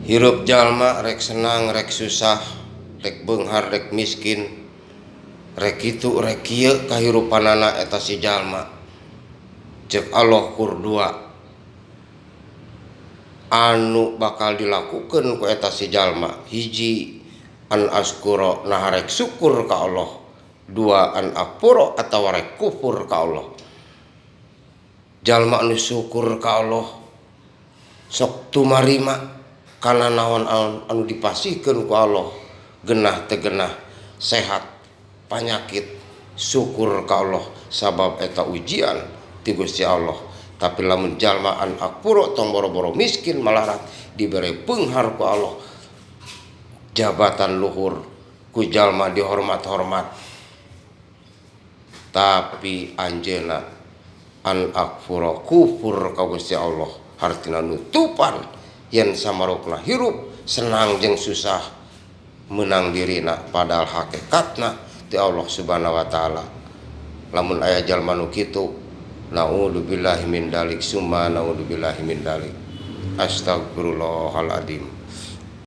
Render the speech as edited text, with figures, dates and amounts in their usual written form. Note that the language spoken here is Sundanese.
Hirup jalma rek senang rek susah, rek beunghar rek miskin, rek kitu rek kieu kahirupanana eta si jalma. Ceuk Allah kurdua anu bakal dilakukeun ku eta si jalma. Hiji, an askuro nah rek syukur ka Allah. Dua, an akfuro atawa rek kufur ka Allah. Jalma anu syukur ka Allah sok tumarima kana naon anu dipasihkeun ku Allah, genah teu genah, sehat, panyakit, syukur ka Allah sabab eta ujian ti Gusti Allah. Tapi lamun jalma an akfuro tong boro-boro miskin malarat dibere beunghar ku Allah, jabatan luhur, ku jalma dihormat-hormat, tapi anjeuna an akfuro kufur ka Gusti Allah, hartina nutupan yen samarukna hirup senang jeung susah menang dirina, padahal hakikatna ti Allah Subhanahu wa taala. Lamun aya jalma nu kitu, naudzubillahi min dalik, summa naudzubillahi min dalik. Astagfirullahaladzim.